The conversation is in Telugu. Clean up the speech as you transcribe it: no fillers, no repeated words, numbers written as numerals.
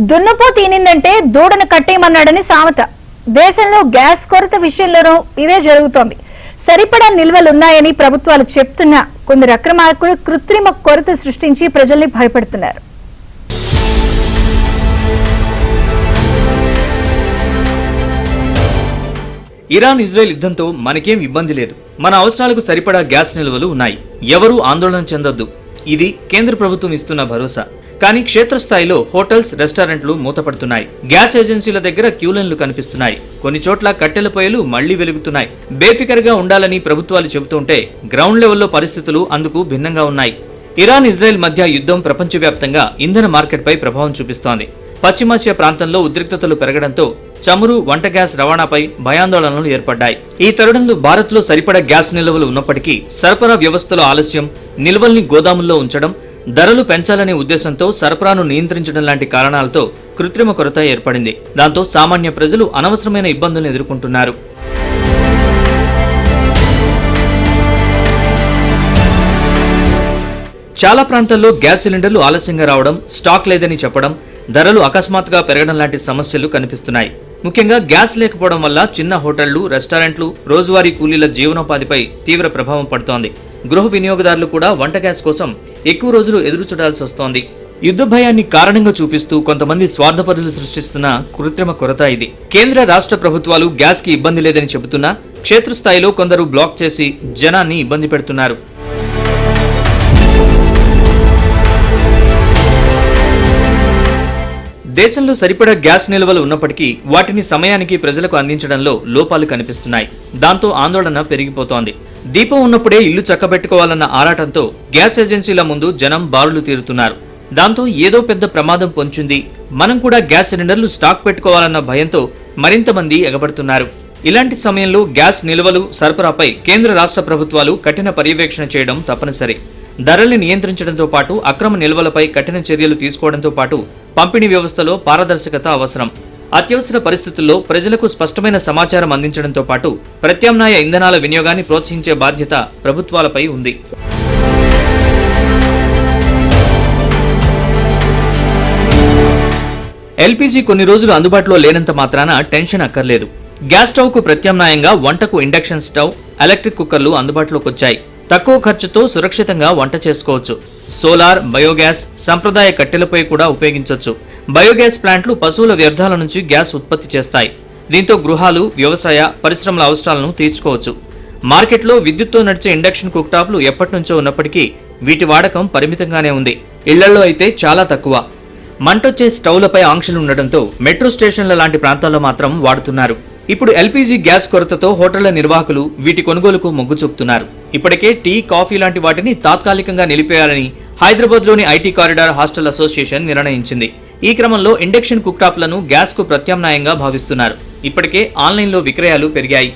దున్నపో తీనిందంటే దూడను కట్టేయమన్నాడని సామెత. దేశంలో గ్యాస్ కొరత విషయంలోనూ ఇదే జరుగుతోంది. సరిపడా నిల్వలున్నాయని ప్రభుత్వాలు చెప్తున్నా కొందరు అక్రమార్కులు కృత్రిమ కొరత సృష్టించి ప్రజల్ని భయపెడుతున్నారు. ఇరాన్ ఇజ్రాయెల్ యుద్ధంతో మనకేం ఇబ్బంది లేదు. మన అవసరాలకు సరిపడా గ్యాస్ నిల్వలు ఉన్నాయి. ఎవరూ ఆందోళన చెందొద్దు. ఇది కేంద్ర ప్రభుత్వం ఇస్తున్న భరోసా. కానీ క్షేత్రస్థాయిలో హోటల్స్, రెస్టారెంట్లు మూతపడుతున్నాయి. గ్యాస్ ఏజెన్సీల దగ్గర క్యూలైన్లు కనిపిస్తున్నాయి. కొన్ని చోట్ల కట్టెల పొయ్యలు మళ్లీ వెలుగుతున్నాయి. బేఫికర్గా ఉండాలని ప్రభుత్వాలు చెబుతుంటే గ్రౌండ్ లెవెల్లో పరిస్థితులు అందుకు భిన్నంగా ఉన్నాయి. ఇరాన్ ఇజ్రాయెల్ మధ్య యుద్ధం ప్రపంచవ్యాప్తంగా ఇంధన మార్కెట్పై ప్రభావం చూపిస్తోంది. పశ్చిమాసియా ప్రాంతంలో ఉద్రిక్తతలు పెరగడంతో చమురు, వంట గ్యాస్ రవాణాపై భయాందోళనలు ఏర్పడ్డాయి. ఈ తరుణంలో భారత్లో సరిపడా గ్యాస్ నిల్వలు ఉన్నప్పటికీ సరఫరా వ్యవస్థలో ఆలస్యం, నిల్వల్ని గోదాముల్లో ఉంచడం, ధరలు పెంచాలనే ఉద్దేశంతో సరఫరాను నియంత్రించడం లాంటి కారణాలతో కృత్రిమ కొరత ఏర్పడింది. దాంతో సామాన్య ప్రజలు అనవసరమైన ఇబ్బందులను ఎదుర్కొంటున్నారు. చాలా ప్రాంతాల్లో గ్యాస్ సిలిండర్లు ఆలస్యంగా రావడం, స్టాక్ లేదని చెప్పడం, ధరలు అకస్మాత్తుగా పెరగడం లాంటి సమస్యలు కనిపిస్తున్నాయి. ముఖ్యంగా గ్యాస్ లేకపోవడం వల్ల చిన్న హోటళ్లు, రెస్టారెంట్లు, రోజువారీ కూలీల జీవనోపాధిపై తీవ్ర ప్రభావం పడుతోంది. గృహ వినియోగదారులు కూడా వంట గ్యాస్ కోసం ఎక్కువ రోజులు ఎదురు చూడాల్సి వస్తోంది. యుద్ధ భయాన్ని కారణంగా చూపిస్తూ కొంతమంది స్వార్థపరులు సృష్టిస్తున్న కృత్రిమ కొరత ఇది. కేంద్ర, రాష్ట్ర ప్రభుత్వాలు గ్యాస్ కి ఇబ్బంది లేదని చెబుతున్నా క్షేత్రస్థాయిలో కొందరు బ్లాక్ చేసి జనాన్ని ఇబ్బంది పెడుతున్నారు. దేశంలో సరిపడా గ్యాస్ నిల్వలు ఉన్నప్పటికీ వాటిని సమయానికి ప్రజలకు అందించడంలో లోపాలు కనిపిస్తున్నాయి. దాంతో ఆందోళన పెరిగిపోతోంది. దీపం ఉన్నప్పుడే ఇల్లు చక్కబెట్టుకోవాలన్న ఆరాటంతో గ్యాస్ ఏజెన్సీల ముందు జనం బారులు తీరుతున్నారు. దాంతో ఏదో పెద్ద ప్రమాదం పొంచుంది, మనం కూడా గ్యాస్ సిలిండర్లు స్టాక్ పెట్టుకోవాలన్న భయంతో మరింత మంది ఎగబడుతున్నారు. ఇలాంటి సమయంలో గ్యాస్ నిల్వలు, సరఫరాపై కేంద్ర, రాష్ట్ర ప్రభుత్వాలు కఠిన పర్యవేక్షణ చేయడం తప్పనిసరి. ధరల్ని నియంత్రించడంతో పాటు అక్రమ నిల్వలపై కఠిన చర్యలు తీసుకోవడంతో పాటు పంపిణీ వ్యవస్థలో పారదర్శకత అవసరం. అత్యవసర పరిస్థితుల్లో ప్రజలకు స్పష్టమైన సమాచారం అందించడంతో పాటు ప్రత్యామ్నాయ ఇంధనాల వినియోగాన్ని ప్రోత్సహించే బాధ్యత ప్రభుత్వాలపై ఉంది. ఎల్పీజీ కొన్ని రోజులు అందుబాటులో లేనంత మాత్రాన టెన్షన్ అక్కర్లేదు. గ్యాస్ స్టవ్ కు ప్రత్యామ్నాయంగా వంటకు ఇండక్షన్ స్టవ్, ఎలక్ట్రిక్ కుక్కర్లు అందుబాటులోకి వచ్చాయి. తక్కువ ఖర్చుతో సురక్షితంగా వంట చేసుకోవచ్చు. సోలార్, బయోగ్యాస్, సంప్రదాయ కట్టెలపై కూడా ఉపయోగించవచ్చు. బయోగ్యాస్ ప్లాంట్లు పశువుల వ్యర్థాల నుంచి గ్యాస్ ఉత్పత్తి చేస్తాయి. దీంతో గృహాలు, వ్యవసాయ, పరిశ్రమల అవసరాలను తీర్చుకోవచ్చు. మార్కెట్లో విద్యుత్తో నడిచే ఇండక్షన్ కుక్టాప్లు ఎప్పటినుంచో ఉన్నప్పటికీ వీటి వాడకం పరిమితంగానే ఉంది. ఇళ్లలో అయితే చాలా తక్కువ. మంటొచ్చే స్టవ్లపై ఆంక్షలు ఉండడంతో మెట్రో స్టేషన్ల లాంటి ప్రాంతాల్లో మాత్రం వాడుతున్నారు. ఇప్పుడు ఎల్పీజీ గ్యాస్ కొరతతో హోటళ్ల నిర్వాహకులు వీటి కొనుగోలుకు మొగ్గు చూపుతున్నారు. ఇప్పటికే టీ, కాఫీ లాంటి వాటిని తాత్కాలికంగా నిలిపేయాలని హైదరాబాద్లోని ఐటీ కారిడార్ హాస్టల్ అసోసియేషన్ నిర్ణయించింది. ఈ క్రమంలో ఇండక్షన్ కుక్టాప్లను గ్యాస్ కు ప్రత్యామ్నాయంగా భావిస్తున్నారు. ఇప్పటికే ఆన్లైన్లో విక్రయాలు పెరిగాయి.